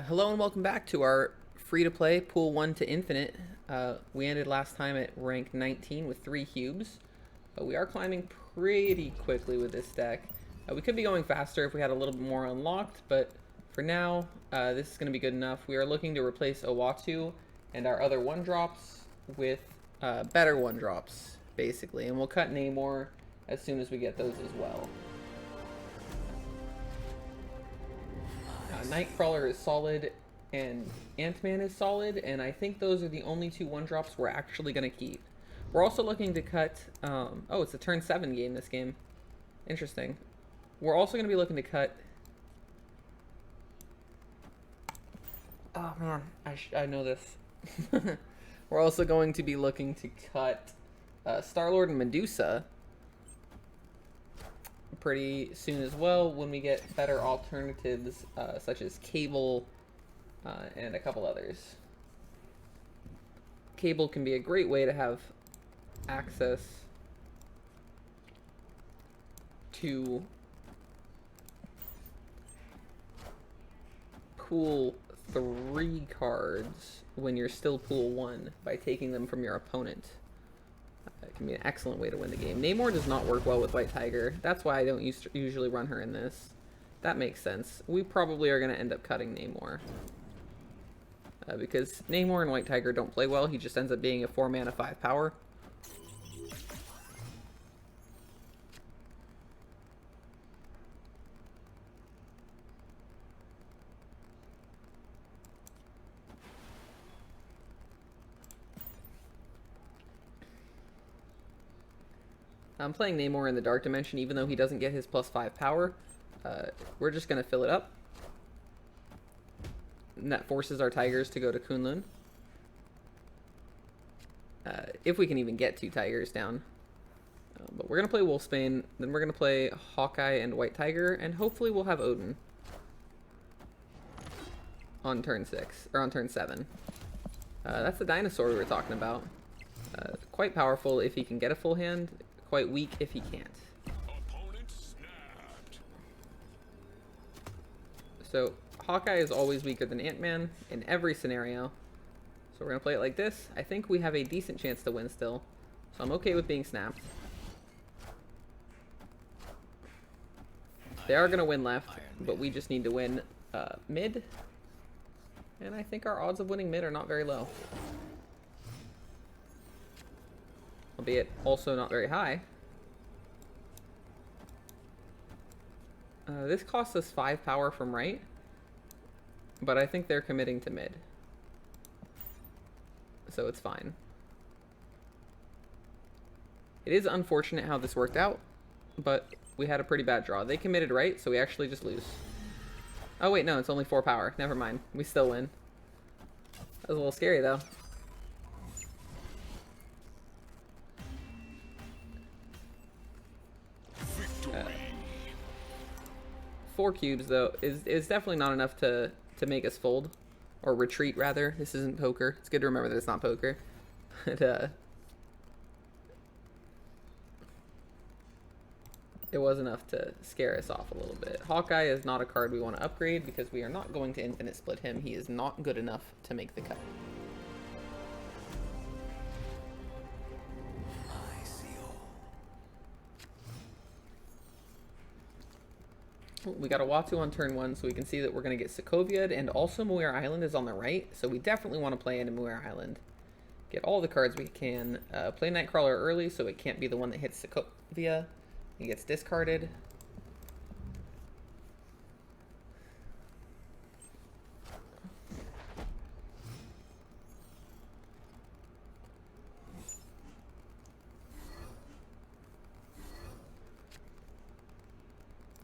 Hello and welcome back to our free-to-play Pool 1 to Infinite. We ended last time at rank 19 with 3 cubes. We are climbing pretty quickly with this deck. We could be going faster if we had a little bit more unlocked, but for now, this is going to be good enough. We are looking to replace Owatu and our other 1-drops with better 1-drops, basically. And we'll cut Namor as soon as we get those as well. Nightcrawler is solid and Ant-Man is solid, and I think those are the only two 1-drops we're actually going to keep. We're also looking to cut... oh, it's a turn 7 game, this game. Interesting. We're also going to be looking to cut... Oh, man. I know this. We're also going to be looking to cut Star-Lord and Medusa pretty soon as well when we get better alternatives such as Cable and a couple others. Cable can be a great way to have access to pool 3 cards when you're still pool 1 by taking them from your opponent. It can be an excellent way to win the game. Namor does not work well with White Tiger. That's why I don't usually run her in this. That makes sense. We probably are going to end up cutting Namor. Because Namor and White Tiger don't play well. He just ends up being a 4-mana 5 power. I'm playing Namor in the Dark Dimension, even though he doesn't get his +5 power. We're just going to fill it up. And that forces our Tigers to go to Kunlun. If we can even get 2 Tigers down. But we're going to play Wolfsbane, then we're going to play Hawkeye and White Tiger, and hopefully we'll have Odin on turn 6, or on turn 7. That's the dinosaur we were talking about. Quite powerful if he can get a full hand. Quite weak if he can't. So Hawkeye is always weaker than Ant-Man in every scenario. So we're going to play it like this. I think we have a decent chance to win still. So I'm okay with being snapped. They are going to win left, but we just need to win mid. And I think our odds of winning mid are not very low. Albeit also not very high. This costs us 5 power from right, but I think they're committing to mid. So it's fine. It is unfortunate how this worked out, but we had a pretty bad draw. They committed right, so we actually just lose. Oh wait, no, it's only 4 power. Never mind. We still win. That was a little scary though. 4 cubes though is definitely not enough to make us fold, or retreat rather. This isn't poker. It's good to remember that it's not poker. But, it was enough to scare us off a little bit. Hawkeye is not a card we want to upgrade because we are not going to infinite split him. He is not good enough to make the cut. We got a Watu on turn 1, so we can see that we're going to get Sokovia'd, and also Muir Island is on the right, so we definitely want to play into Muir Island. Get all the cards we can. Play Nightcrawler early, so it can't be the one that hits Sokovia. He gets discarded.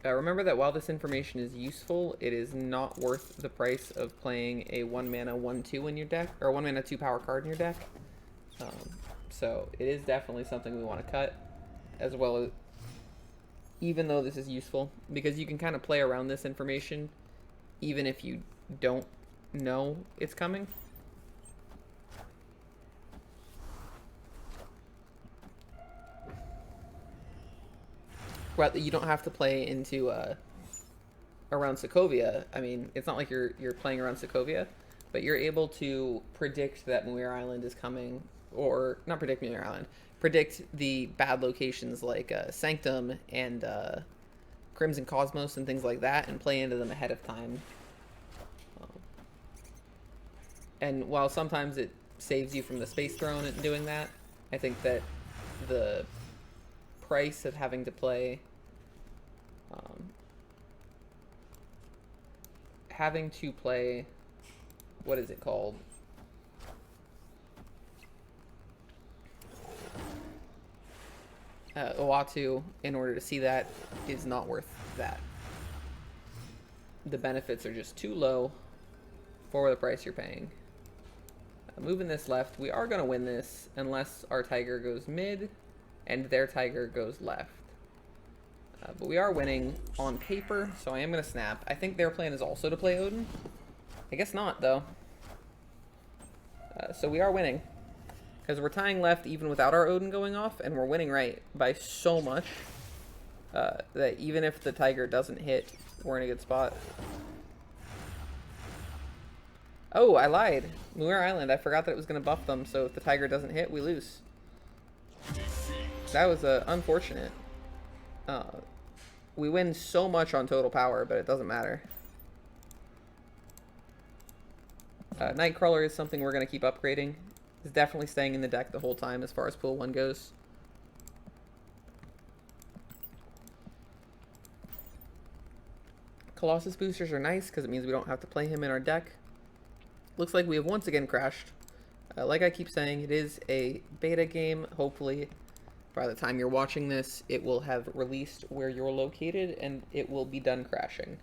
Remember that while this information is useful, it is not worth the price of playing a 1-mana 1/2 in your deck, or a 1-mana 2 power card in your deck. So it is definitely something we want to cut, as well as, even though this is useful, because you can kind of play around this information, even if you don't know it's coming. Well, you don't have to play into around Sokovia, I mean, it's not like you're playing around Sokovia, but you're able to predict that Muir Island is coming, or not predict Muir Island, predict the bad locations like Sanctum and Crimson Cosmos and things like that, and play into them ahead of time. And while sometimes it saves you from the Space Throne and doing that, I think that the price of having to play what is it called? Oatu in order to see that is not worth that. The benefits are just too low for the price you're paying. Moving this left, we are going to win this unless our Tiger goes mid and their Tiger goes left. But we are winning on paper, so I am going to snap. I think their plan is also to play Odin. I guess not, though. So we are winning. Because we're tying left even without our Odin going off, and we're winning right by so much that even if the Tiger doesn't hit, we're in a good spot. Oh, I lied. Muir Island, I forgot that it was going to buff them, so if the Tiger doesn't hit, we lose. That was unfortunate. We win so much on total power, but it doesn't matter. Nightcrawler is something we're going to keep upgrading. It's definitely staying in the deck the whole time as far as pool 1 goes. Colossus boosters are nice because it means we don't have to play him in our deck. Looks like we have once again crashed. Like I keep saying, it is a beta game. Hopefully, by the time you're watching this, it will have released where you're located and it will be done crashing.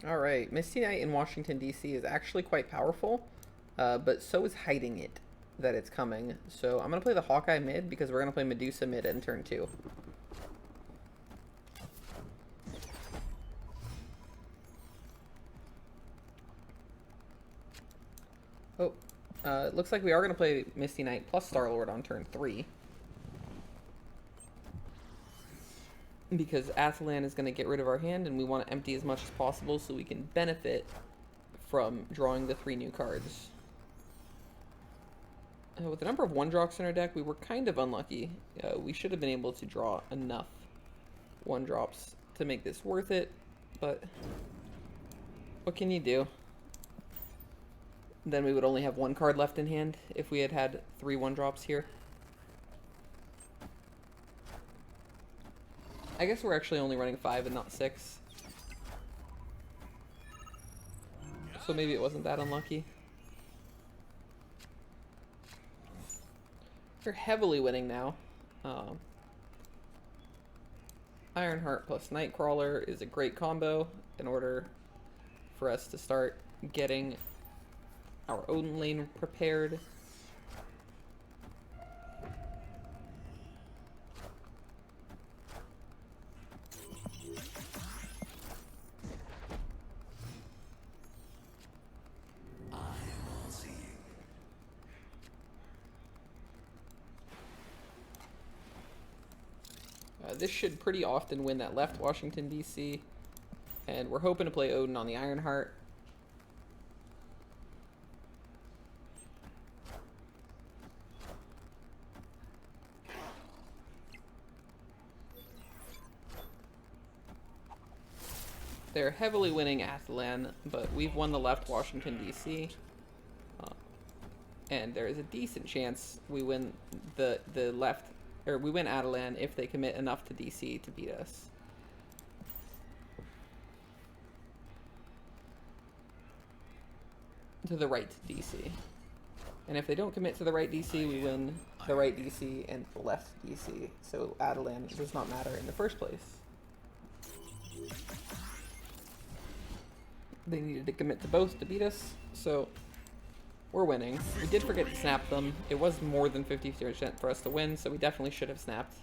Alright, Misty Knight in Washington, D.C. is actually quite powerful, but so is hiding it that it's coming. So I'm going to play the Hawkeye mid because we're going to play Medusa mid in turn 2. Oh, it looks like we are going to play Misty Knight plus Star-Lord on turn 3. Because Athalan is going to get rid of our hand, and we want to empty as much as possible so we can benefit from drawing the 3 new cards. With the number of 1-drops in our deck, we were kind of unlucky. We should have been able to draw enough 1-drops to make this worth it, but what can you do? Then we would only have 1 card left in hand if we had had 3 1-drops here. I guess we're actually only running 5 and not 6. So maybe it wasn't that unlucky. We're heavily winning now. Ironheart plus Nightcrawler is a great combo in order for us to start getting our Odin lane prepared. This should pretty often win that left Washington, D.C. And we're hoping to play Odin on the Ironheart. They're heavily winning Athalan, but we've won the left Washington, D.C. And there is a decent chance we win the left, or we win Athalan if they commit enough to DC to beat us. To the right DC. And if they don't commit to the right DC, we win the right DC and the left DC. So Athalan does not matter in the first place. They needed to commit to both to beat us, so we're winning. We did forget to snap them. It was more than 50% for us to win, so we definitely should have snapped.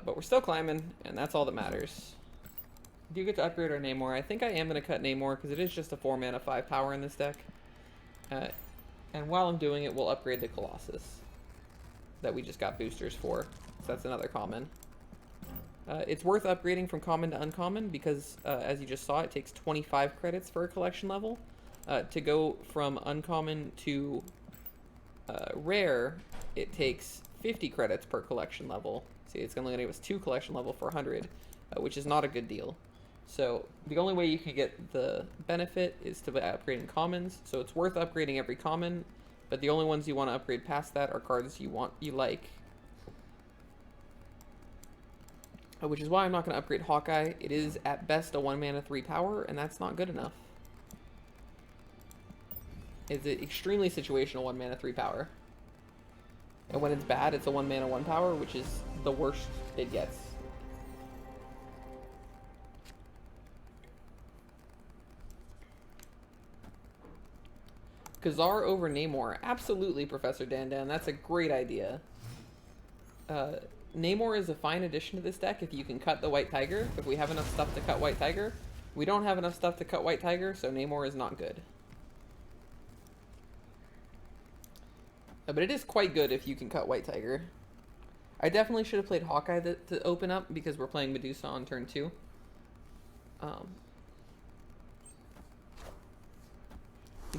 But we're still climbing, and that's all that matters. We do get to upgrade our Namor. I think I am going to cut Namor because it is just a 4 mana 5 power in this deck. And while I'm doing it, we'll upgrade the Colossus that we just got boosters for. So that's another common. It's worth upgrading from common to uncommon because, as you just saw, it takes 25 credits for a collection level. To go from uncommon to rare, it takes 50 credits per collection level. See, it's only going to give us 2 collection level for 100, which is not a good deal. So the only way you can get the benefit is to upgrade in commons. So it's worth upgrading every common, but the only ones you want to upgrade past that are cards you like. Which is why I'm not going to upgrade Hawkeye. It is at best a 1 mana 3 power, and that's not good enough. It's an extremely situational 1 mana 3 power. And when it's bad, it's a 1 mana 1 power, which is the worst it gets. Khazar over Namor. Absolutely, Professor Dandan. That's a great idea. Namor is a fine addition to this deck if you can cut the White Tiger. If we have enough stuff to cut White Tiger. We don't have enough stuff to cut White Tiger, so Namor is not good. But it is quite good if you can cut White Tiger. I definitely should have played Hawkeye to open up because we're playing Medusa on turn 2.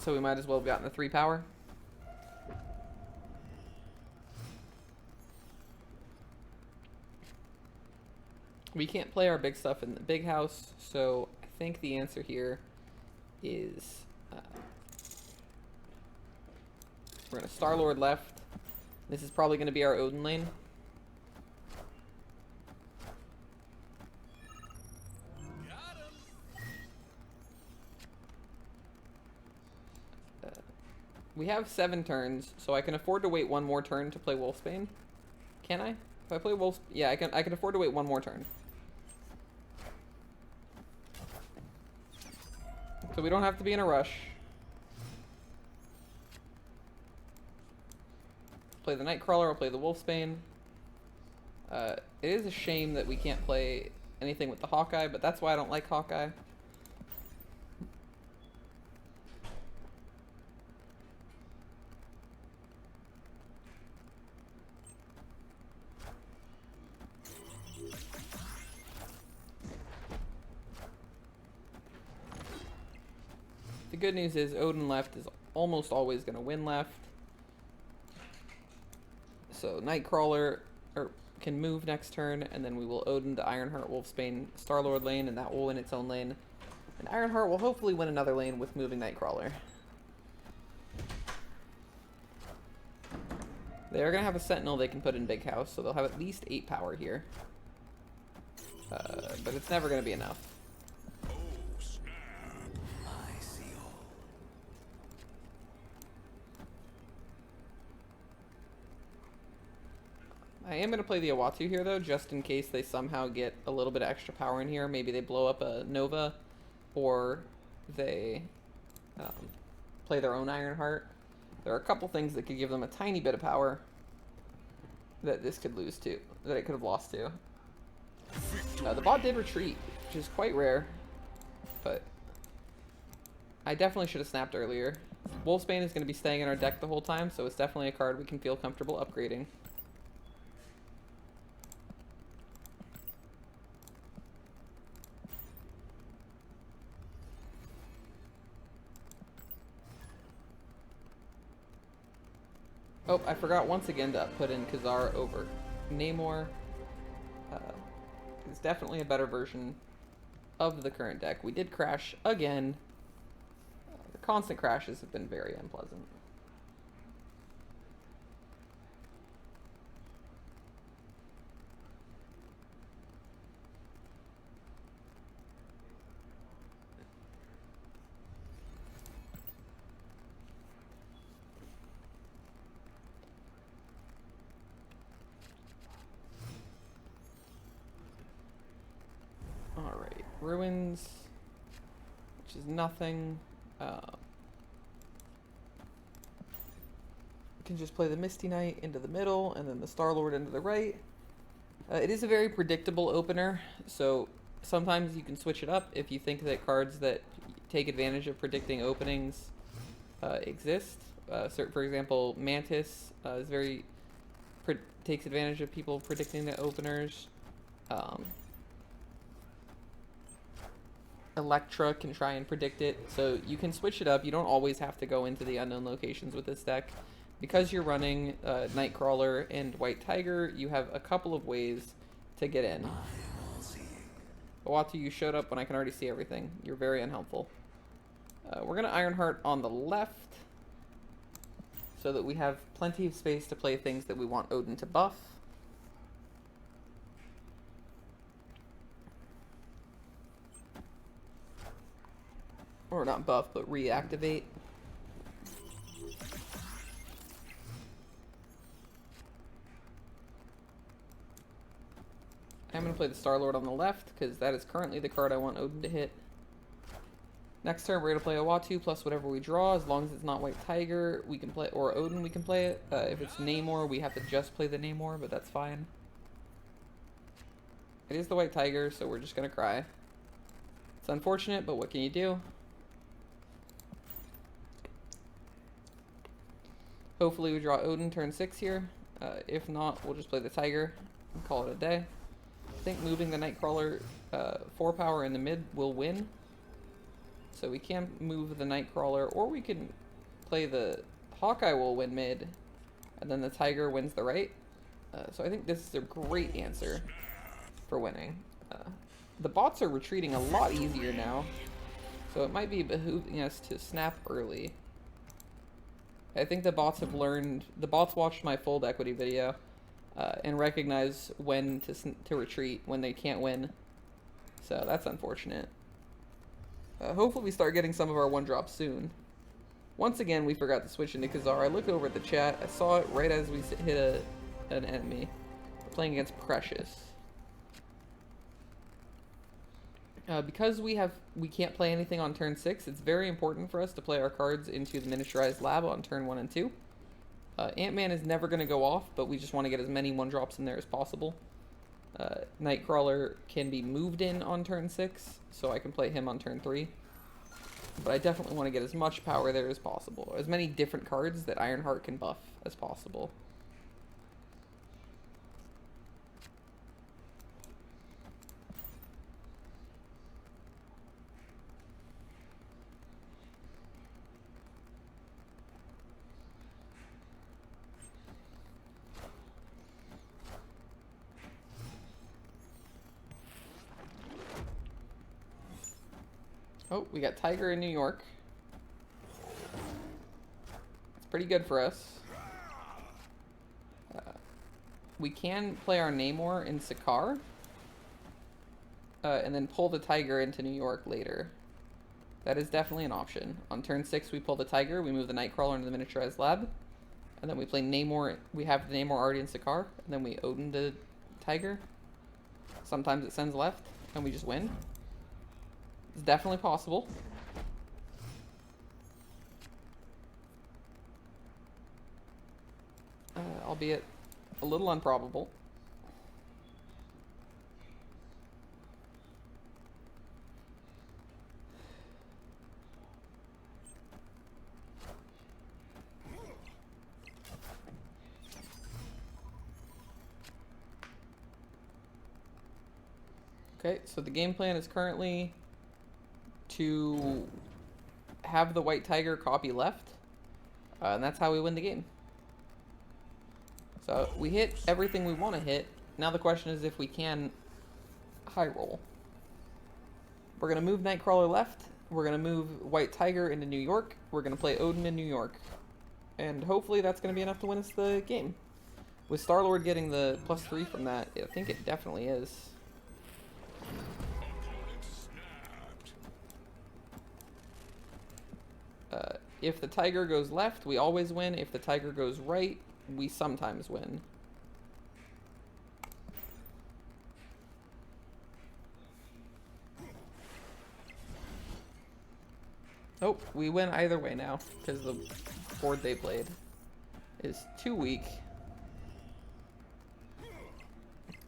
So we might as well have gotten a 3 power. We can't play our big stuff in the big house, so I think the answer here is we're going to Star-Lord left. This is probably going to be our Odin lane. We have 7 turns, so I can afford to wait 1 more turn to play Wolfsbane. Can I? If I play Wolf... Yeah, I can afford to wait 1 more turn. So we don't have to be in a rush. Play the Nightcrawler, I'll play the Wolfsbane. It is a shame that we can't play anything with the Hawkeye, but that's why I don't like Hawkeye. The good news is Odin left is almost always going to win left. So Nightcrawler can move next turn, and then we will Odin to Ironheart Wolfsbane Star-Lord lane, and that will win its own lane. And Ironheart will hopefully win another lane with moving Nightcrawler. They're going to have a Sentinel they can put in Big House, so they'll have at least 8 power here. But it's never going to be enough. I am going to play the Awatu here, though, just in case they somehow get a little bit of extra power in here. Maybe they blow up a Nova, or they play their own Ironheart. There are a couple things that could give them a tiny bit of power that this could lose to, that it could have lost to. The bot did retreat, which is quite rare, but I definitely should have snapped earlier. Wolfsbane is going to be staying in our deck the whole time, so it's definitely a card we can feel comfortable upgrading. Oh, I forgot once again to put in Khazar over Namor. It's definitely a better version of the current deck. We did crash again. The constant crashes have been very unpleasant. Ruins. which is nothing. Can just play the Misty Knight into the middle and then the Star-Lord into the right. It is a very predictable opener, so sometimes you can switch it up if you think that cards that take advantage of predicting openings exist. For example, Mantis is takes advantage of people predicting the openers. Electra can try and predict it, so you can switch it up. You don't always have to go into the unknown locations with this deck. Because you're running Nightcrawler and White Tiger, you have a couple of ways to get in. Owatu, you showed up when I can already see everything. You're very unhelpful. We're going to Ironheart on the left so that we have plenty of space to play things that we want Odin to buff. Or not buff, but reactivate. I'm going to play the Star-Lord on the left, because that is currently the card I want Odin to hit. Next turn, we're going to play Owatu plus whatever we draw. As long as it's not White Tiger, we can play, or Odin, we can play it. If it's Namor, we have to just play the Namor, but that's fine. It is the White Tiger, so we're just going to cry. It's unfortunate, but what can you do? Hopefully we draw Odin turn 6 here. If not, we'll just play the Tiger and call it a day. I think moving the Nightcrawler 4 power in the mid will win. So we can move the Nightcrawler, or we can play the Hawkeye will win mid, and then the Tiger wins the right. So I think this is a great answer for winning. The bots are retreating a lot easier now, so it might be behooving us to snap early. I think the bots have learned, the bots watched my fold equity video and recognize when to retreat when they can't win. So that's unfortunate. Hopefully we start getting some of our one drops soon. Once again, we forgot to switch into Khazar. I looked over at the chat. I saw it right as we hit an enemy. We're playing against Precious. Because we can't play anything on turn 6, it's very important for us to play our cards into the miniaturized lab on turn 1 and 2. Ant-Man is never going to go off, but we just want to get as many 1-drops in there as possible. Nightcrawler can be moved in on turn 6, so I can play him on turn 3. But I definitely want to get as much power there as possible. As many different cards that Ironheart can buff as possible. Oh, we got Tiger in New York. It's pretty good for us. We can play our Namor in Sakaar. And then pull the Tiger into New York later. That is definitely an option. On turn 6, we pull the Tiger. We move the Nightcrawler into the miniaturized lab. And then we play Namor. We have the Namor already in Sakaar. And then we Odin the Tiger. Sometimes it sends left. And we just win. It's definitely possible. Albeit a little improbable. Okay, so the game plan is currently to have the White Tiger copy left, and that's how we win the game. So we hit everything we want to hit. Now the question is if we can high roll. We're going to move Nightcrawler left. We're going to move White Tiger into New York. We're going to play Odin in New York. And hopefully that's going to be enough to win us the game. With Star-Lord getting the +3 from that, I think it definitely is. If the Tiger goes left, we always win. If the Tiger goes right, we sometimes win. Oh, we win either way now because the board they played is too weak.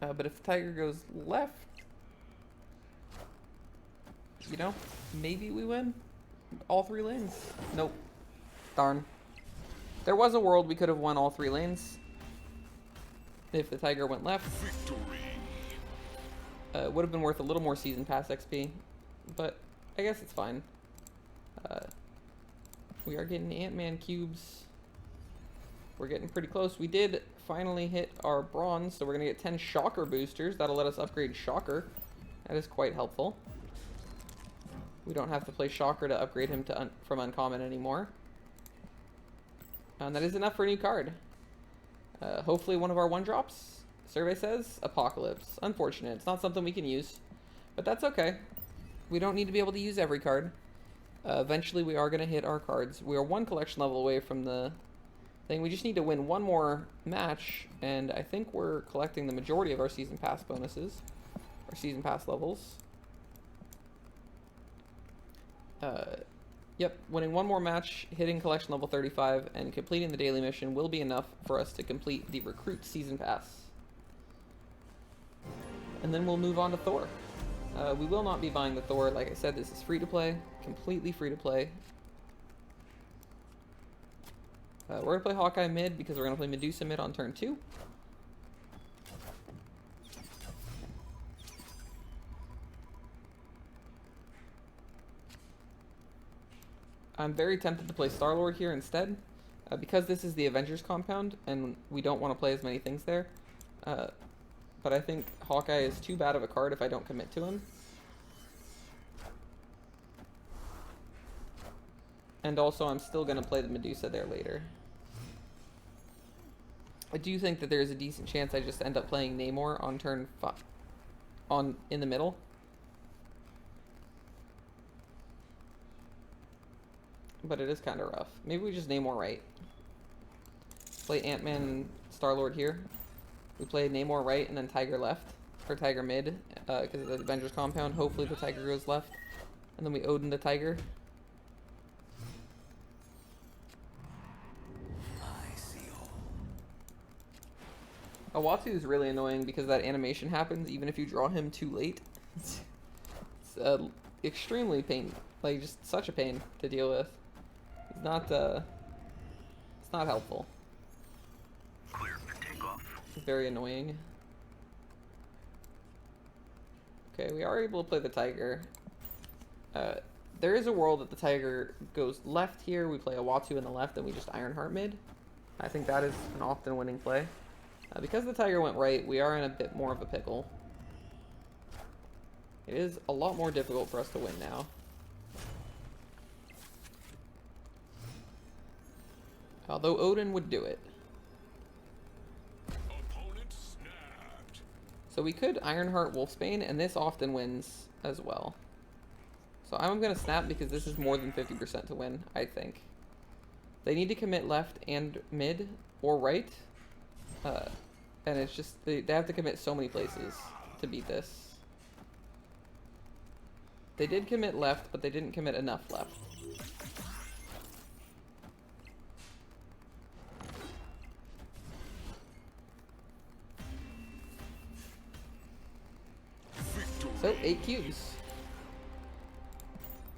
But if the tiger goes left, you know, maybe we win all 3 lanes. Nope. Darn. There was a world we could have won all 3 lanes if the tiger went left. Would have been worth a little more season pass XP, but I guess it's fine. We are getting Ant-Man cubes. We're getting pretty close. We did finally hit our bronze, so we're gonna get 10 Shocker boosters. That'll let us upgrade Shocker. That is quite helpful. We don't have to play Shocker to upgrade him to from uncommon anymore. And that is enough for a new card. Hopefully one of our 1-drops. Survey says Apocalypse. Unfortunate. It's not something we can use, but that's okay. We don't need to be able to use every card. Eventually we are going to hit our cards. We are 1 collection level away from the thing. We just need to win 1 more match, and I think we're collecting the majority of our season pass bonuses, our season pass levels. Yep, winning 1 more match, hitting collection level 35, and completing the daily mission will be enough for us to complete the recruit season pass. And then we'll move on to Thor. We will not be buying the Thor. Like I said, this is free to play, completely free to play. We're going to play Hawkeye mid because we're going to play Medusa mid on turn 2. I'm very tempted to play Star-Lord here instead, because this is the Avengers compound, and we don't want to play as many things there. But I think Hawkeye is too bad of a card if I don't commit to him. And also, I'm still going to play the Medusa there later. I do think that there's a decent chance I just end up playing Namor on turn 5, in the middle. But it is kind of rough. Maybe we just Namor right. Play Ant-Man and Star-Lord here. We play Namor right and then Tiger left. Or Tiger mid, because of the Avengers compound. Hopefully the Tiger goes left. And then we Odin the Tiger. Awatu is really annoying because that animation happens even if you draw him too late. It's extremely just such a pain to deal with. It's not helpful. Clear for takeoff. It's very annoying. Okay, we are able to play the Tiger. There is a world that the Tiger goes left here. We play Awatu in the left, and we just Ironheart mid. I think that is an often winning play. Because the Tiger went right, we are in a bit more of a pickle. It is a lot more difficult for us to win now. Although Odin would do it. Opponent snapped. So we could Ironheart Wolfsbane, and this often wins as well. So I'm going to snap because this is more than 50% to win, I think. They need to commit left and mid or right. And it's just, they have to commit so many places to beat this. They did commit left, but they didn't commit enough left. So, 8 cubes.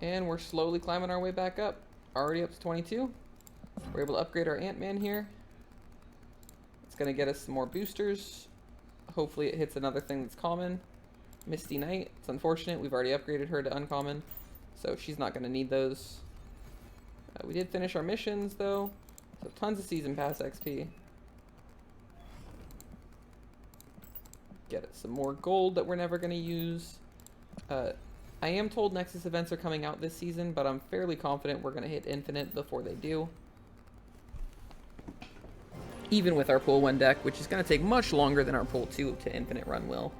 And we're slowly climbing our way back up. Already up to 22. We're able to upgrade our Ant-Man here. It's going to get us some more boosters. Hopefully it hits another thing that's common. Misty Knight. It's unfortunate. We've already upgraded her to uncommon, so she's not going to need those. We did finish our missions, though. So tons of Season Pass XP. Get some more gold that we're never going to use. I am told Nexus events are coming out this season, but I'm fairly confident we're going to hit Infinite before they do. Even with our Pool 1 deck, which is going to take much longer than our Pool 2 to Infinite run will.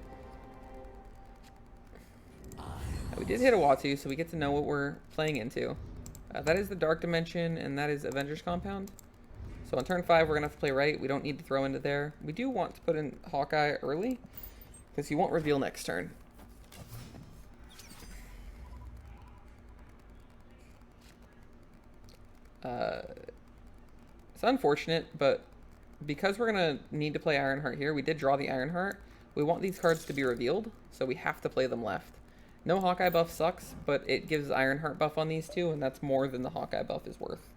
We did hit a Watu, so we get to know what we're playing into. That is the Dark Dimension, and that is Avengers Compound. So on turn 5, we're going to have to play right. We don't need to throw into there. We do want to put in Hawkeye early, because he won't reveal next turn. It's unfortunate, but because we're going to need to play Ironheart here, we did draw the Ironheart. We want these cards to be revealed, so we have to play them left. No Hawkeye buff sucks, but it gives Ironheart buff on these two, and that's more than the Hawkeye buff is worth.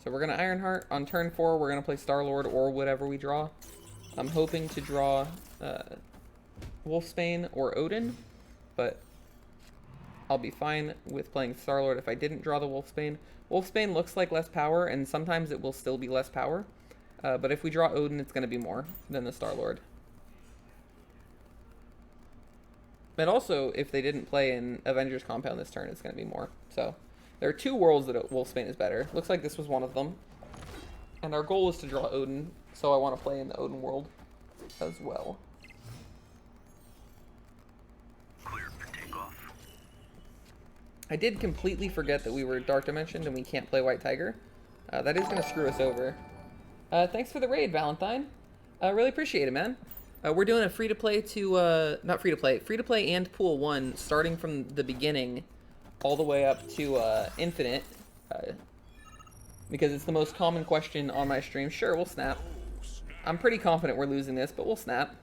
So we're going to Ironheart. On turn 4, we're going to play Star-Lord or whatever we draw. I'm hoping to draw Wolfsbane or Odin, but I'll be fine with playing Star-Lord if I didn't draw the Wolfsbane. Wolfsbane looks like less power, and sometimes it will still be less power. But if we draw Odin, it's going to be more than the Star-Lord. And also, if they didn't play in Avengers Compound this turn, it's going to be more. So there are 2 worlds that Wolfsbane is better. Looks like this was one of them. And our goal is to draw Odin, so I want to play in the Odin world as well. Clear for takeoff. I did completely forget that we were Dark Dimensioned and we can't play White Tiger. That is going to screw us over. Thanks for the raid, Valentine. Really appreciate it, man. We're doing a free-to-play to, not free-to-play, free-to-play and Pool 1, starting from the beginning all the way up to Infinite. Because it's the most common question on my stream. Sure, we'll snap. I'm pretty confident we're losing this, but we'll snap.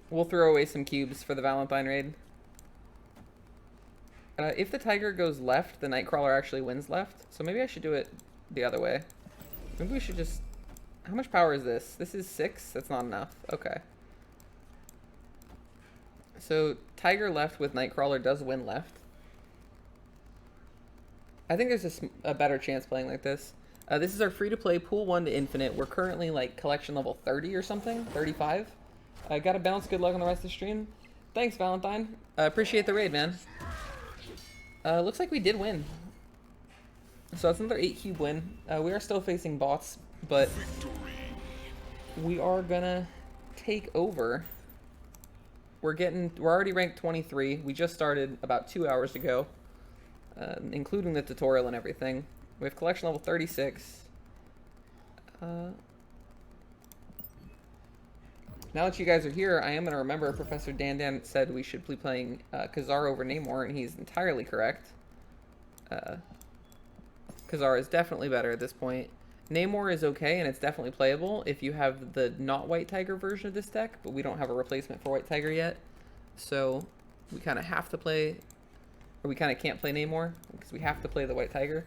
We'll throw away some cubes for the Valentine raid. If the Tiger goes left, the Nightcrawler actually wins left. So maybe I should do it the other way. Maybe we should just... How much power is this? This is 6? That's not enough. Okay. So Tiger left with Nightcrawler does win left. I think there's a better chance playing like this. This is our free-to-play Pool 1 to Infinite. We're currently like collection level 30 or something, 35. I got to bounce. Good luck on the rest of the stream. Thanks, Valentine. Appreciate the raid, man. Looks like we did win. So that's another 8 cube win. We are still facing bots, but we are gonna take over. We're already ranked 23. We just started about 2 hours ago. Including the tutorial and everything. We have collection level 36. Now that you guys are here, I am going to remember Professor Dan said we should be playing Khazar over Namor, and he's entirely correct. Khazar is definitely better at this point. Namor is okay, and it's definitely playable if you have the not White Tiger version of this deck, but we don't have a replacement for White Tiger yet. So we kind of have to play... Or we kind of can't play Namor, because we have to play the White Tiger.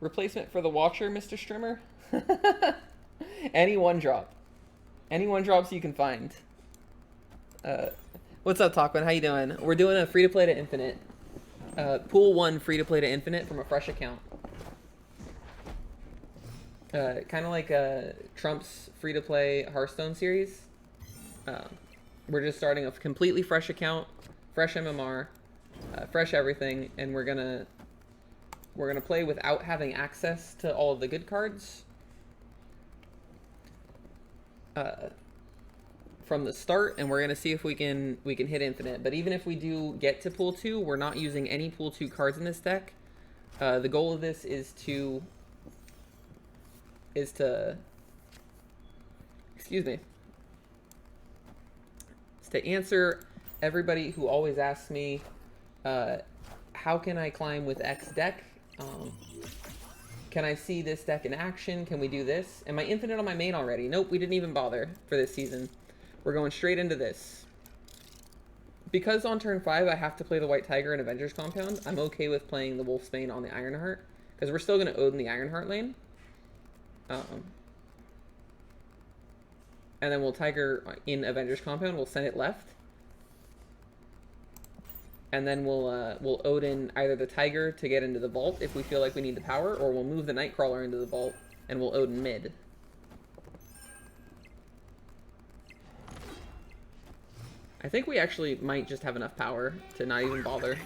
Replacement for the Watcher, Mr. Strimmer? Any one drop. Any one drops you can find. What's up, Talkman? How you doing? We're doing a free-to-play to Infinite. Pool 1 free-to-play to Infinite from a fresh account. Kind of like Trump's free-to-play Hearthstone series. We're just starting a completely fresh account, fresh MMR, fresh everything, and we're gonna play without having access to all of the good cards. From the start, and we're gonna see if we can hit Infinite. But even if we do get to Pool 2, we're not using any Pool 2 cards in this deck. The goal of this is to excuse me, is to answer everybody who always asks me, how can I climb with X deck? Can I see this deck in action? Can we do this? Am I Infinite on my main already? Nope, we didn't even bother for this season. We're going straight into this. Because on turn 5 I have to play the White Tiger in Avengers Compound, I'm okay with playing the Wolfsbane on the Ironheart, because we're still going to Odin the Ironheart lane. And then we'll Tiger in Avengers Compound, we'll send it left. And then we'll Odin either the Tiger to get into the vault if we feel like we need the power, or we'll move the Nightcrawler into the vault and we'll Odin mid. I think we actually might just have enough power to not even bother.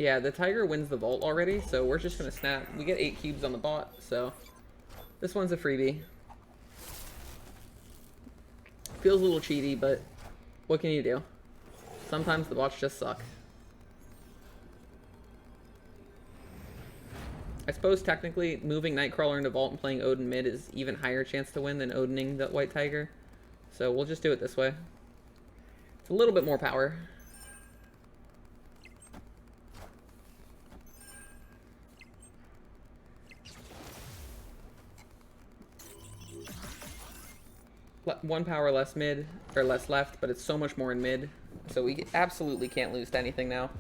Yeah, the Tiger wins the vault already, so we're just gonna snap. We get 8 cubes on the bot, so this one's a freebie. Feels a little cheaty, but what can you do? Sometimes the bots just suck. I suppose technically moving Nightcrawler into vault and playing Odin mid is even higher chance to win than Odining the White Tiger. So we'll just do it this way. It's a little bit more power. One power less mid, or less left, but it's so much more in mid. So we absolutely can't lose to anything now.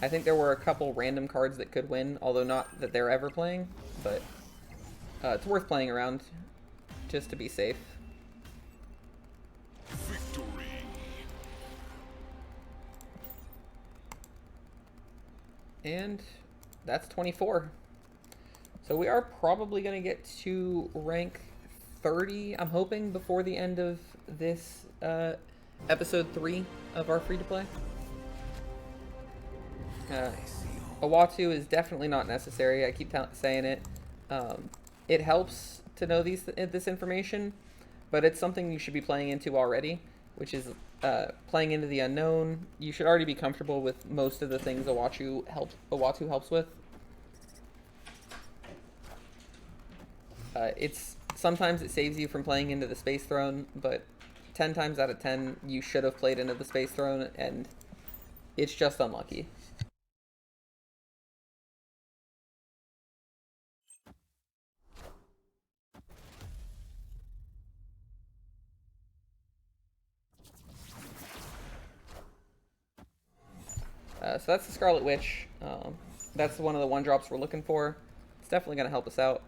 I think there were a couple random cards that could win, although not that they're ever playing, but it's worth playing around just to be safe. Victory. And that's 24. So we are probably going to get to rank 30, I'm hoping, before the end of this episode 3 of our free-to-play. Awatu is definitely not necessary. I keep saying it. It helps to know this information, but it's something you should be playing into already, which is playing into the unknown. You should already be comfortable with most of the things Awatu helps with. Sometimes it saves you from playing into the Space Throne, but 10 times out of 10 you should have played into the Space Throne, and it's just unlucky. So that's the Scarlet Witch. That's one of the 1-drops we're looking for. It's definitely going to help us out.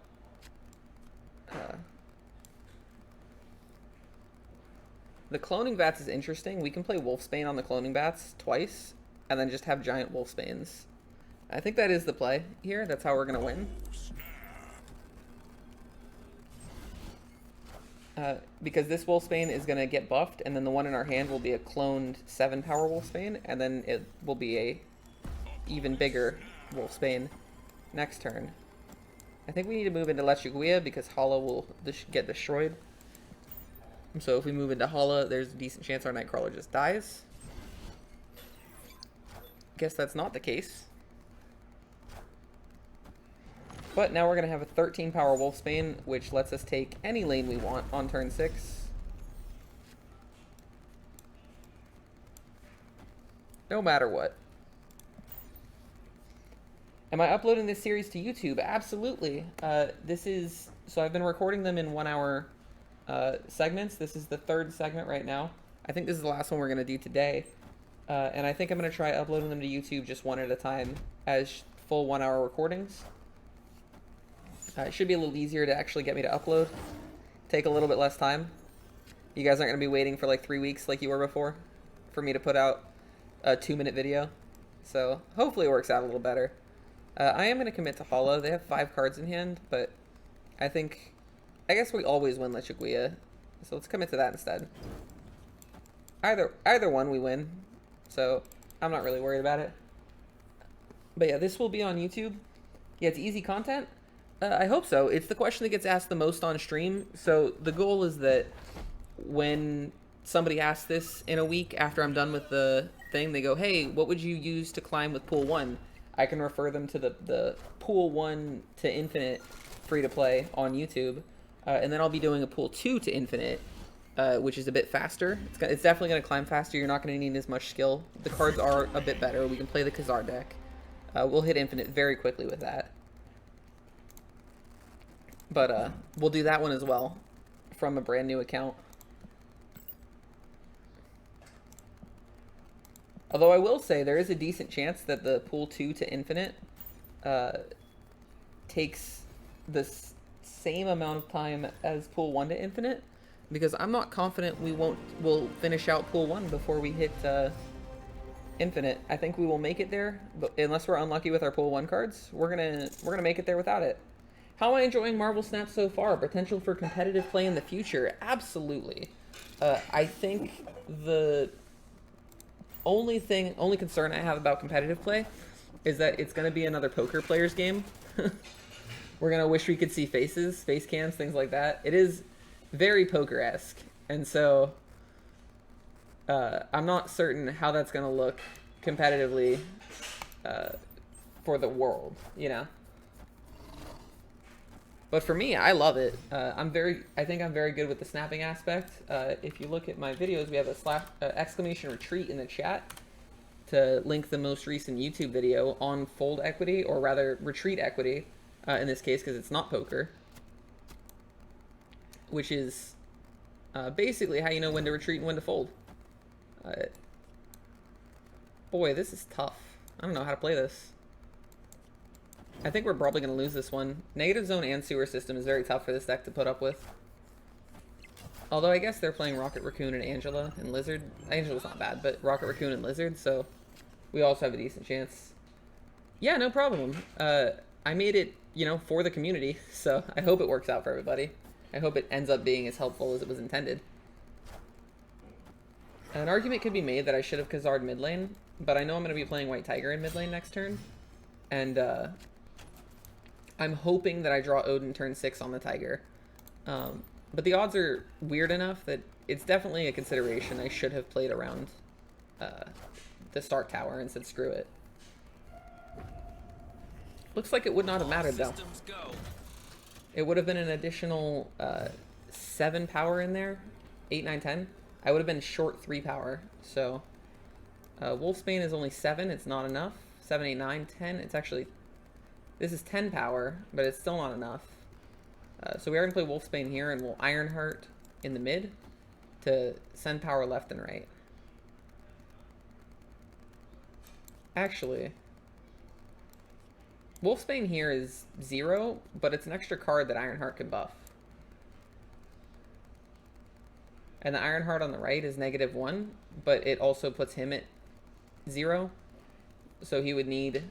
The cloning bats is interesting. We can play Wolfsbane on the cloning bats twice, and then just have giant Wolfsbanes. I think that is the play here. That's how we're going to win. Because this Wolfsbane is going to get buffed, and then the one in our hand will be a cloned 7-power Wolfsbane, and then it will be a even bigger Wolfsbane next turn. I think we need to move into Lechuguia because Hala will get destroyed. So if we move into Hala, there's a decent chance our Nightcrawler just dies. Guess that's not the case. But now we're going to have a 13-power Wolfsbane, which lets us take any lane we want on turn 6. No matter what. Am I uploading this series to YouTube? Absolutely. So I've been recording them in 1-hour segments. This is the 3rd segment right now. I think this is the last one we're going to do today. And I think I'm going to try uploading them to YouTube just one at a time as full 1-hour recordings. It should be a little easier to actually get me to upload. Take a little bit less time. You guys aren't going to be waiting for like 3 weeks like you were before for me to put out a 2-minute video. So hopefully it works out a little better. I am going to commit to Hala. They have 5 cards in hand, but I guess we always win Lechuguia. So let's commit to that instead. Either one we win. So I'm not really worried about it. But yeah, this will be on YouTube. Yeah, it's easy content. I hope so. It's the question that gets asked the most on stream. So the goal is that when somebody asks this in a week after I'm done with the thing, they go, hey, what would you use to climb with Pool 1? I can refer them to the Pool 1 to Infinite free-to-play on YouTube. And then I'll be doing a Pool 2 to Infinite, which is a bit faster. It's definitely going to climb faster. You're not going to need as much skill. The cards are a bit better. We can play the Khazar deck. We'll hit Infinite very quickly with that. But we'll do that one as well from a brand new account. Although I will say there is a decent chance that the Pool 2 to Infinite takes the same amount of time as Pool 1 to Infinite, because I'm not confident we'll finish out Pool 1 before we hit Infinite. I think we will make it there, but unless we're unlucky with our Pool 1 cards, we're gonna make it there without it. How am I enjoying Marvel Snap so far? Potential for competitive play in the future? Absolutely. I think the only concern I have about competitive play is that it's going to be another poker players game. We're going to wish we could see faces, face cams, things like that. It is very poker-esque. And so I'm not certain how that's going to look competitively for the world, you know? But for me, I love it. I think I'm very good with the snapping aspect. If you look at my videos, we have a exclamation retreat in the chat to link the most recent YouTube video on fold equity, or rather retreat equity, in this case, because it's not poker. Which is basically how you know when to retreat and when to fold. Boy, this is tough. I don't know how to play this. I think we're probably going to lose this one. Negative Zone and Sewer System is very tough for this deck to put up with. Although I guess they're playing Rocket Raccoon and Angela and Lizard. Angela's not bad, but Rocket Raccoon and Lizard, so we also have a decent chance. Yeah, no problem. I made it, you know, for the community, so I hope it works out for everybody. I hope it ends up being as helpful as it was intended. An argument could be made that I should have Khazar'd mid lane, but I know I'm going to be playing White Tiger in mid lane next turn. And I'm hoping that I draw Odin turn 6 on the Tiger. But the odds are weird enough that it's definitely a consideration. I should have played around the start tower and said screw it. Looks like it would not have mattered though. It would have been an additional 7 power in there. 8, 9, 10. I would have been short 3 power. So Wolfsbane is only 7. It's not enough. 7, 8, 9, 10. It's actually... This is 10 power, but it's still not enough. So we are going to play Wolfsbane here, and we'll Ironheart in the mid to send power left and right. Actually, Wolfsbane here is 0, but it's an extra card that Ironheart can buff. And the Ironheart on the right is -1, but it also puts him at 0. So he would need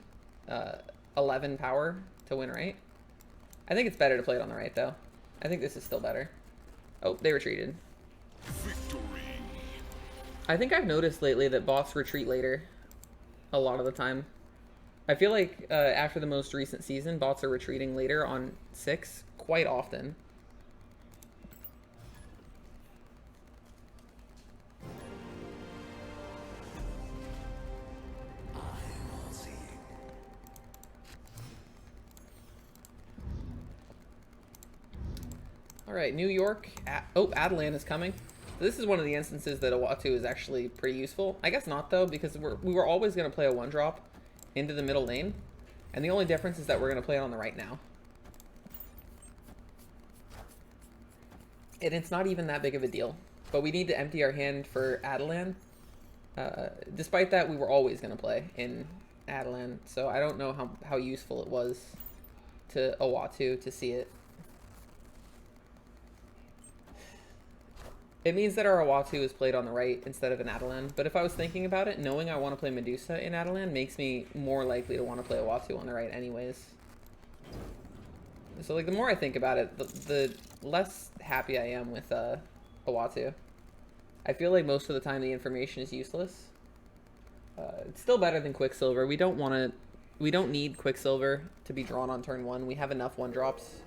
11 power to win, right? I think it's better to play it on the right, though. I think this is still better. Oh, they retreated. Victory. I think I've noticed lately that bots retreat later a lot of the time. I feel like after the most recent season, bots are retreating later on 6 quite often. All right, New York. Oh, Adelan is coming. This is one of the instances that Awatu is actually pretty useful. I guess not, though, because we were always going to play a 1-drop into the middle lane. And the only difference is that we're going to play it on the right now. And it's not even that big of a deal. But we need to empty our hand for Adelan. Despite that, we were always going to play in Adelan. So I don't know how useful it was to Awatu to see it. It means that our Awatu is played on the right instead of an Adelan, but if I was thinking about it, knowing I want to play Medusa in Adelan makes me more likely to want to play Awatu on the right anyways. So, like, the more I think about it, the less happy I am with Awatu. I feel like most of the time the information is useless. It's still better than Quicksilver. We don't need Quicksilver to be drawn on turn 1. We have enough 1-drops.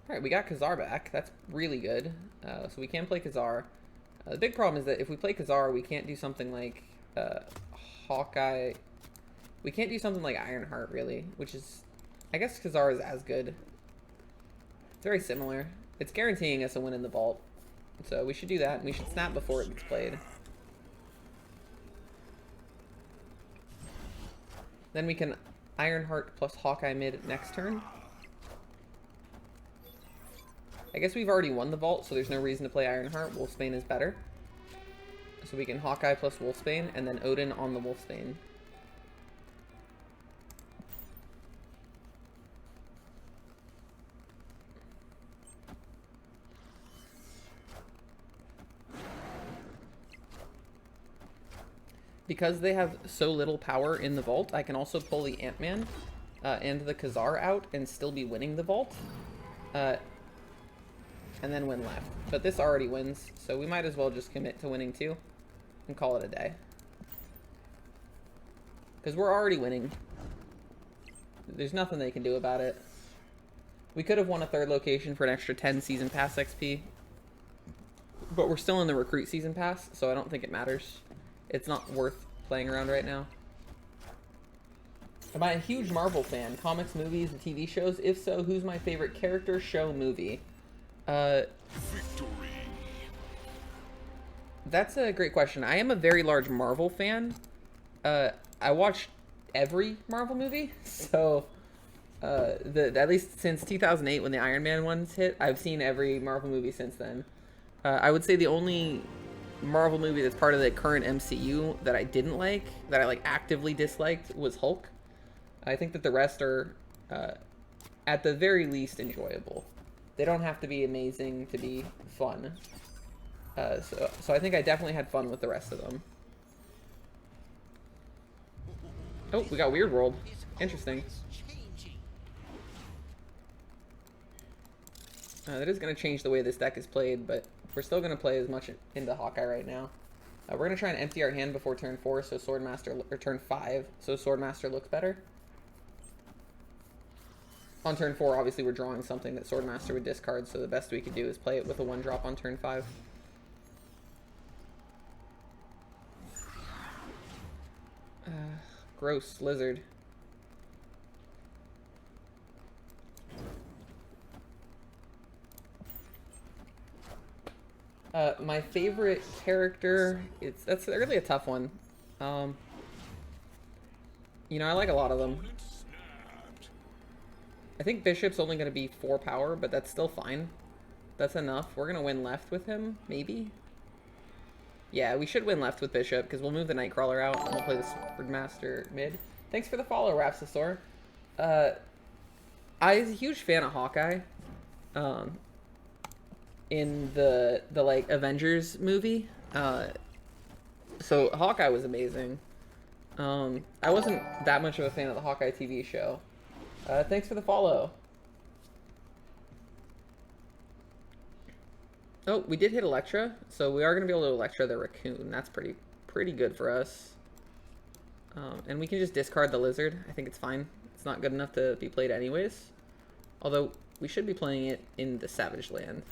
Alright, we got Khazar back. That's really good. So we can play Khazar. The big problem is that if we play Khazar, we can't do something like Hawkeye. We can't do something like Ironheart, really, which is... I guess Khazar is as good. It's very similar. It's guaranteeing us a win in the vault. So we should do that, and we should snap before it gets played. Then we can Ironheart plus Hawkeye mid next turn. I guess we've already won the vault, so there's no reason to play Ironheart. Wolfsbane is better. So we can Hawkeye plus Wolfsbane, and then Odin on the Wolfsbane. Because they have so little power in the vault, I can also pull the Ant-Man and the Khazar out and still be winning the vault. and then win left. But this already wins, so we might as well just commit to winning 2 and call it a day. Because we're already winning. There's nothing they can do about it. We could have won a 3rd location for an extra 10 season pass XP. But we're still in the recruit season pass, so I don't think it matters. It's not worth playing around right now. Am I a huge Marvel fan? Comics, movies, and TV shows? If so, who's my favorite character, show, movie? Victory. That's a great question. I am a very large Marvel fan. I watched every Marvel movie, so at least since 2008 when the Iron Man ones hit, I've seen every Marvel movie since then. I would say the only Marvel movie that's part of the current MCU that I didn't like, that I like actively disliked, was Hulk. I think that the rest are, at the very least, enjoyable. They don't have to be amazing to be fun. So I think I definitely had fun with the rest of them. Oh, we got Weird World. Interesting. That is going to change the way this deck is played, but we're still going to play as much into Hawkeye right now. We're going to try and empty our hand before turn 4, so Swordmaster, or turn 5, so Swordmaster looks better. On turn 4, obviously, we're drawing something that Swordmaster would discard, so the best we could do is play it with a 1-drop on turn 5. Gross lizard. My favorite character, that's really a tough one. You know, I like a lot of them. I think Bishop's only going to be 4 power, but that's still fine. That's enough. We're going to win left with him, maybe? Yeah, we should win left with Bishop, because we'll move the Nightcrawler out, and we'll play the Swordmaster mid. Thanks for the follow, Rapsasaur. I was a huge fan of Hawkeye. In the like, Avengers movie. So, Hawkeye was amazing. I wasn't that much of a fan of the Hawkeye TV show. Thanks for the follow. Oh, we did hit Electra, so we are going to be able to Electra the Raccoon. That's pretty good for us. And we can just discard the Lizard. I think it's fine. It's not good enough to be played anyways. Although, we should be playing it in the Savage Land.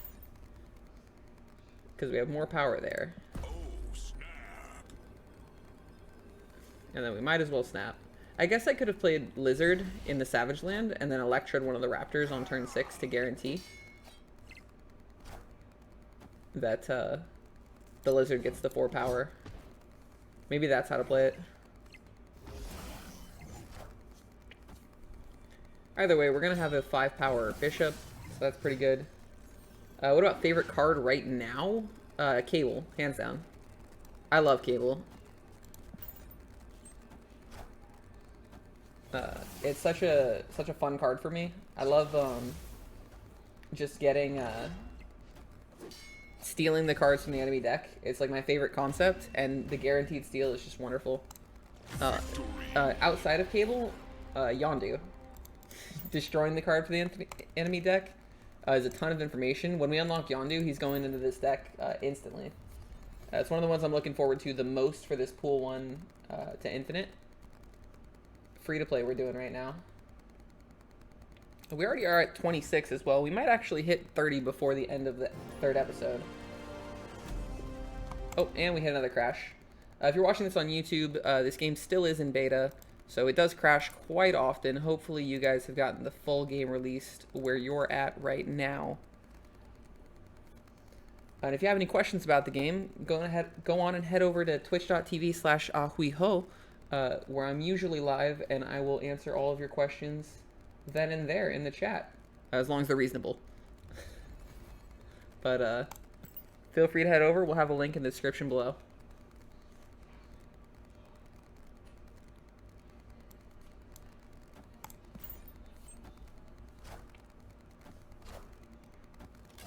Because we have more power there. Oh, snap. And then we might as well snap. I guess I could have played Lizard in the Savage Land and then Electra'd one of the Raptors on turn 6 to guarantee that the Lizard gets the 4 power. Maybe that's how to play it. Either way, we're going to have a 5 power Bishop, so that's pretty good. What about favorite card right now? Cable, hands down. I love Cable. It's such a fun card for me. I love just getting stealing the cards from the enemy deck. It's like my favorite concept, and the guaranteed steal is just wonderful. Outside of Cable, Yondu. Destroying the card for the enemy deck is a ton of information. When we unlock Yondu, he's going into this deck instantly. It's one of the ones I'm looking forward to the most for this pool 1 to infinite. Free to play we're doing right now. We already are at 26 as well. We might actually hit 30 before the end of the 3rd episode. Oh, and we hit another crash. If you're watching this on YouTube, this game still is in beta, so it does crash quite often. Hopefully you guys have gotten the full game released where you're at right now. And if you have any questions about the game, go on and head over to twitch.tv/ahuiho, where I'm usually live, and I will answer all of your questions then and there in the chat, as long as they're reasonable. But feel free to head over. We'll have a link in the description below.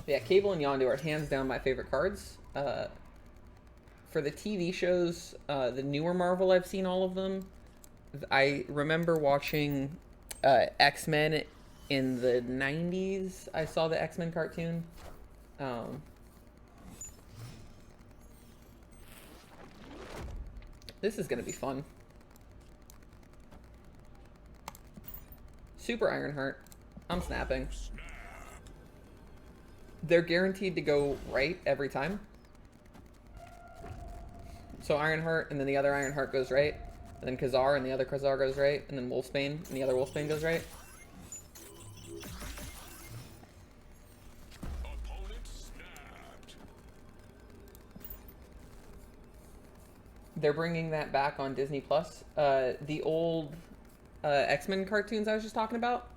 Yeah, Cable and Yondu are hands down my favorite cards. For the TV shows, the newer Marvel, I've seen all of them. I remember watching X-Men in the 90s. I saw the X-Men cartoon. Um, this is gonna be fun. Super Ironheart. I'm snapping. They're guaranteed to go right every time. So Ironheart, and then the other Ironheart goes right. And then Khazar, and the other Khazar goes right. And then Wolfsbane, and the other Wolfsbane goes right. They're bringing that back on Disney Plus. The old X-Men cartoons I was just talking about.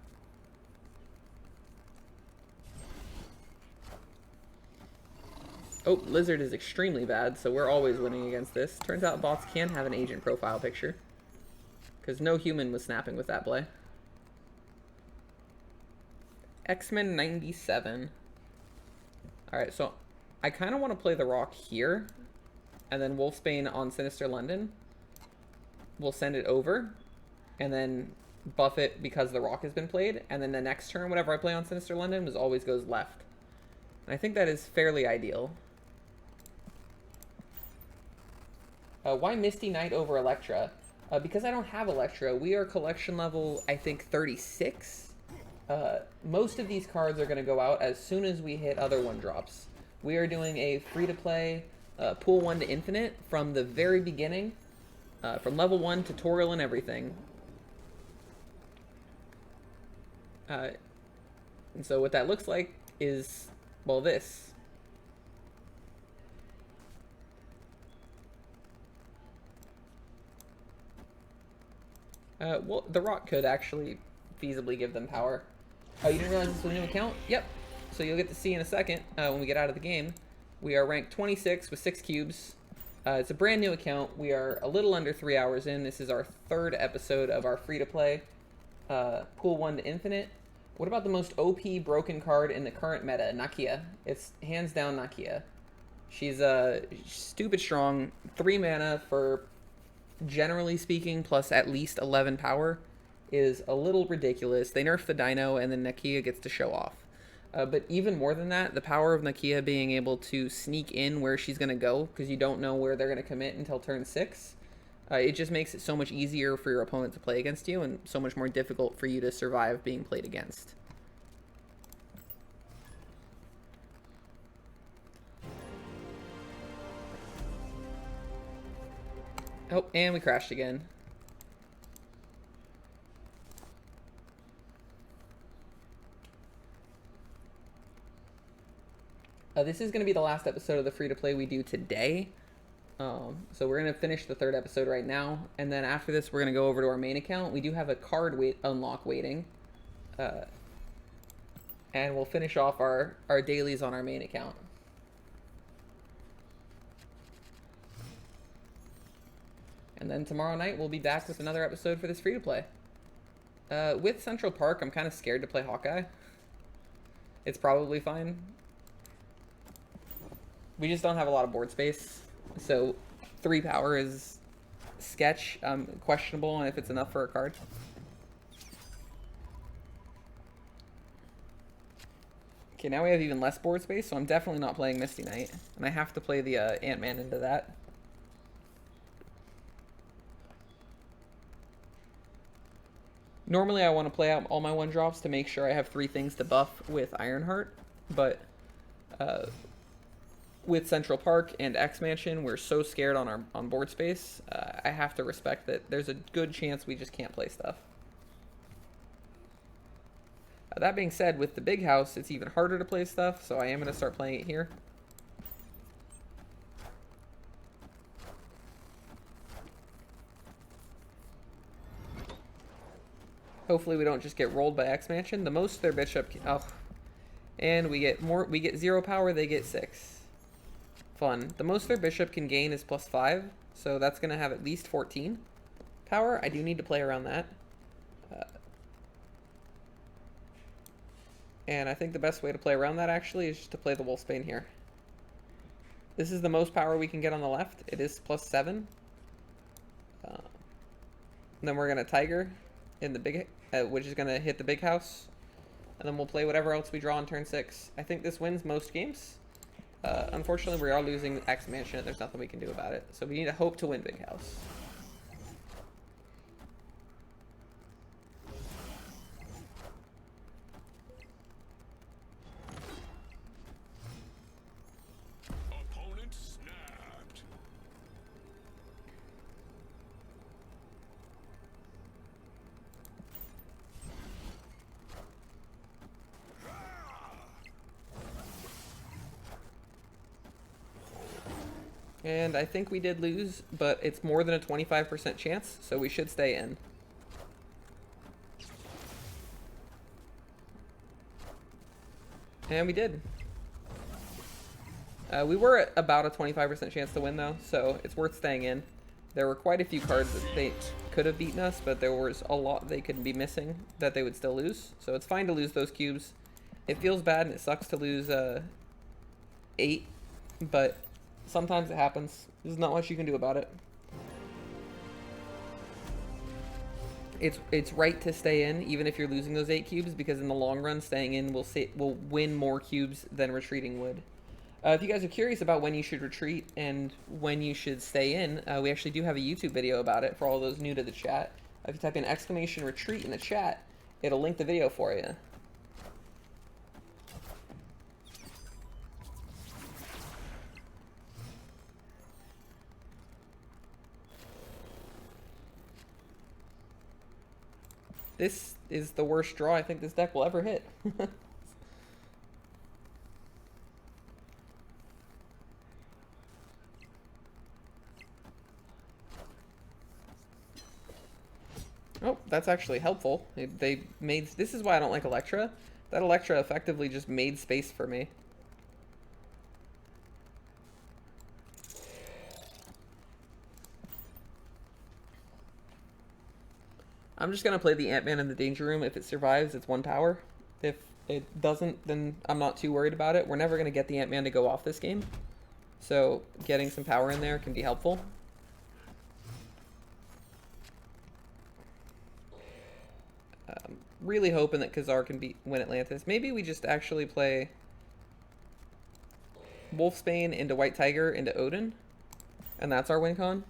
Oh, Lizard is extremely bad, so we're always winning against this. Turns out bots can have an agent profile picture. Because no human was snapping with that play. X-Men 97. Alright, so I kind of want to play the Rock here. And then Wolfsbane on Sinister London. We'll send it over. And then buff it because the Rock has been played. And then the next turn, whatever I play on Sinister London, always goes left. And I think that is fairly ideal. Why Misty Knight over Electra? Because I don't have Electra. We are collection level, I think, 36. Most of these cards are going to go out as soon as we hit other one-drops. We are doing a free-to-play pool 1 to infinite from the very beginning. From level 1, tutorial and everything. And so what that looks like is, well, this. Well, the Rock could actually feasibly give them power. Oh, you didn't realize this was a new account? Yep. So you'll get to see in a second when we get out of the game. We are ranked 26 with 6 cubes. It's a brand new account. We are a little under 3 hours in. This is our 3rd episode of our free-to-play Pool 1 to Infinite. What about the most OP broken card in the current meta, Nakia? It's hands down Nakia. She's stupid strong, 3 mana for, generally speaking, plus at least 11 power is a little ridiculous. They nerf the dino and then Nakia gets to show off. But even more than that, the power of Nakia being able to sneak in where she's going to go, because you don't know where they're going to commit until turn 6, it just makes it so much easier for your opponent to play against you and so much more difficult for you to survive being played against. Oh, and we crashed again. This is going to be the last episode of the free-to-play we do today. So we're going to finish the 3rd episode right now. And then after this, we're going to go over to our main account. We do have a card unlock waiting. And we'll finish off our dailies on our main account. And then tomorrow night, we'll be back with another episode for this free-to-play. With Central Park, I'm kind of scared to play Hawkeye. It's probably fine. We just don't have a lot of board space. So 3 power is sketch, questionable on if it's enough for a card. Okay, now we have even less board space, so I'm definitely not playing Misty Knight. And I have to play the Ant-Man into that. Normally I want to play out all my 1-drops to make sure I have 3 things to buff with Ironheart, but with Central Park and X-Mansion, we're so scared on board space, I have to respect that there's a good chance we just can't play stuff. That being said, with the big house, it's even harder to play stuff, so I am going to start playing it here. Hopefully we don't just get rolled by X-Mansion. The most their bishop can, oh. And we get 0 power, they get 6. Fun. The most their bishop can gain is +5, so that's going to have at least 14 power. I do need to play around that. And I think the best way to play around that actually is just to play the Wolfsbane here. This is the most power we can get on the left. It is +7. Then we're going to Tiger in the big, which is going to hit the big house. and then we'll play whatever else we draw on turn 6. I think this wins most games. Unfortunately, we are losing X Mansion. There's nothing we can do about it. So we need to hope to win Big House. Opponent snapped. And I think we did lose, but it's more than a 25% chance, so we should stay in. And we did. We were at about a 25% chance to win, though, so it's worth staying in. There were quite a few cards that they could have beaten us, but there was a lot they could be missing that they would still lose. So it's fine to lose those cubes. It feels bad and it sucks to lose 8, but sometimes it happens. There's not much you can do about it. It's right to stay in, even if you're losing those 8 cubes, because in the long run, staying in will win more cubes than retreating would. If you guys are curious about when you should retreat and when you should stay in, we actually do have a YouTube video about it for all those new to the chat. If you type in !retreat in the chat, it'll link the video for you. This is the worst draw I think this deck will ever hit. Oh, that's actually helpful. They made... This is why I don't like Electra. That Electra effectively just made space for me. I'm just going to play the Ant-Man in the Danger Room. If it survives, it's 1 power. If it doesn't, then I'm not too worried about it. We're never going to get the Ant-Man to go off this game. So getting some power in there can be helpful. Really hoping that Khazar can win Atlantis. Maybe we just actually play Wolfsbane into White Tiger into Odin. And that's our win con.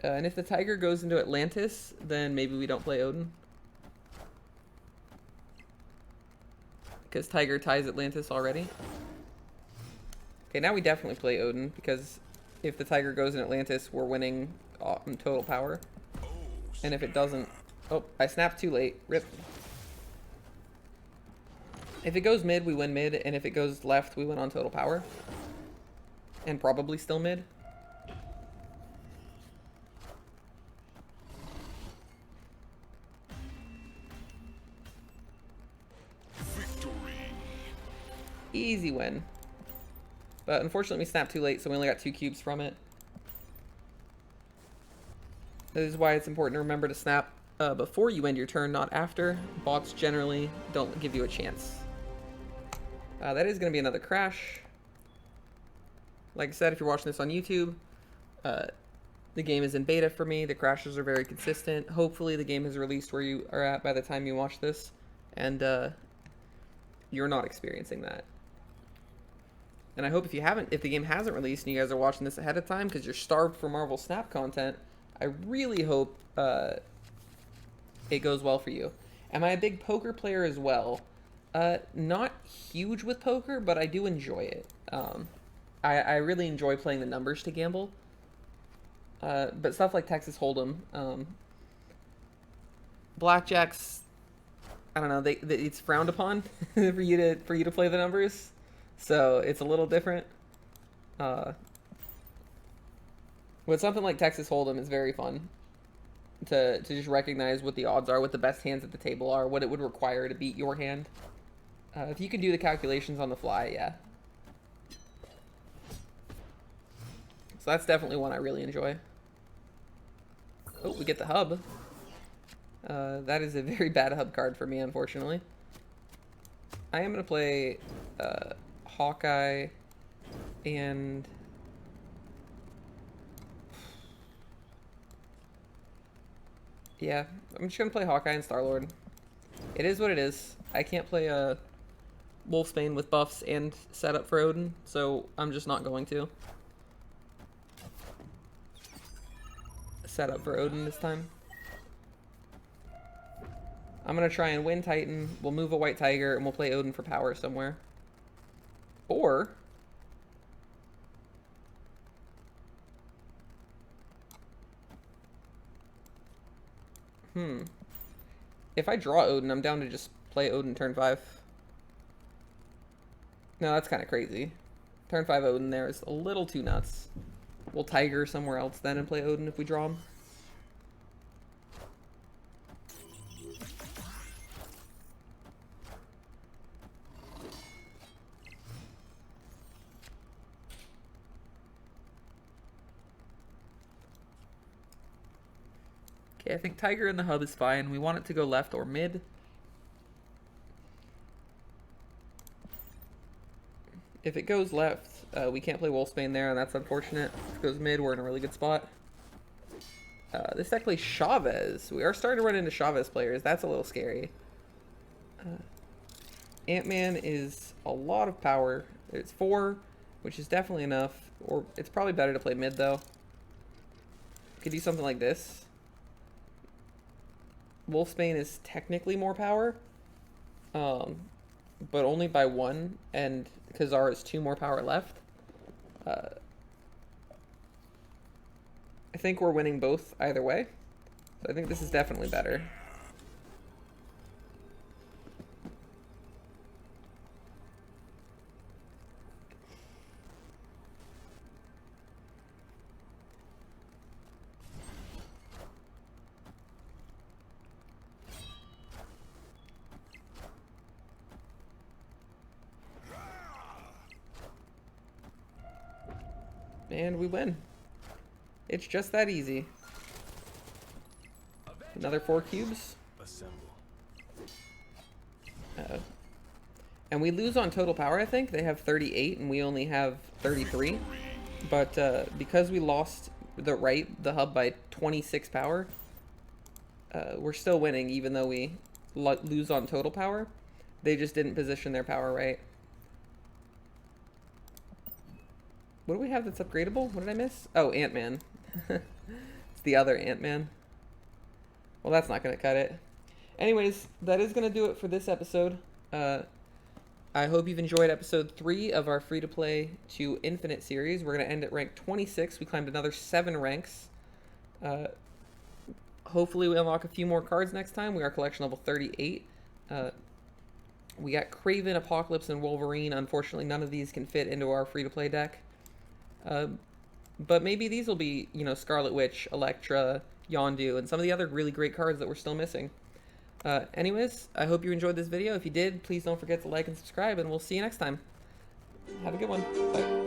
And if the Tiger goes into Atlantis, then maybe we don't play Odin. Because Tiger ties Atlantis already. Okay, now we definitely play Odin, because if the Tiger goes in Atlantis, we're winning total power. And if it doesn't... Oh, I snapped too late. Rip. If it goes mid, we win mid, and if it goes left, we win on total power. And probably still mid. Victory. Easy win. But unfortunately, we snapped too late, so we only got 2 cubes from it. This is why it's important to remember to snap before you end your turn, not after. Bots generally don't give you a chance. That is going to be another crash. Like I said, if you're watching this on YouTube, the game is in beta for me. The crashes are very consistent. Hopefully the game has released where you are at by the time you watch this, and you're not experiencing that. And I hope if the game hasn't released and you guys are watching this ahead of time because you're starved for Marvel Snap content, I really hope it goes well for you. Am I a big poker player as well? Not huge with poker, but I do enjoy it. I really enjoy playing the numbers to gamble. But stuff like Texas Hold'em, blackjacks, I don't know, it's frowned upon for you to play the numbers. So it's a little different. With something like Texas Hold'em, it's very fun to just recognize what the odds are, what the best hands at the table are, what it would require to beat your hand. If you can do the calculations on the fly, yeah. So that's definitely one I really enjoy. Oh, we get the hub. That is a very bad hub card for me, unfortunately. I am going to play Hawkeye and... Yeah, I'm just gonna play Hawkeye and Star-Lord. It is what it is. I can't play Wolfsbane with buffs and set up for Odin, so I'm just not going to. Set up for Odin this time. I'm gonna try and win Titan, we'll move a White Tiger, and we'll play Odin for power somewhere. Or... If I draw Odin, I'm down to just play Odin turn 5. No, that's kind of crazy. Turn 5 Odin there is a little too nuts. We'll Tiger somewhere else then and play Odin if we draw him. Okay, I think Tiger in the hub is fine. We want it to go left or mid. If it goes left, we can't play Wolfsbane there, and that's unfortunate. If it goes mid, we're in a really good spot. This deck plays Chavez. We are starting to run into Chavez players. That's a little scary. Ant-Man is a lot of power. It's 4, which is definitely enough. Or it's probably better to play mid, though. Could do something like this. Wolfsbane is technically more power, but only by 1, and Khazar has 2 more power left. I think we're winning both either way, so I think this is definitely better. And we win. It's just that easy. Another 4 cubes. And we lose on total power, I think. They have 38 and we only have 33. But because we lost the hub by 26 power, we're still winning even though we lose on total power. They just didn't position their power right. What do we have that's upgradable? What did I miss? Oh, Ant-Man. It's the other Ant-Man. Well, that's not going to cut it. Anyways, that is going to do it for this episode. I hope you've enjoyed episode 3 of our free-to-play to Infinite series. We're going to end at rank 26. We climbed another 7 ranks. Hopefully we unlock a few more cards next time. We are collection level 38. We got Kraven, Apocalypse, and Wolverine. Unfortunately, none of these can fit into our free-to-play deck. But maybe these will be, you know, Scarlet Witch, Elektra, Yondu, and some of the other really great cards that we're still missing. Anyways, I hope you enjoyed this video. If you did, please don't forget to like and subscribe, and we'll see you next time. Have a good one. Bye.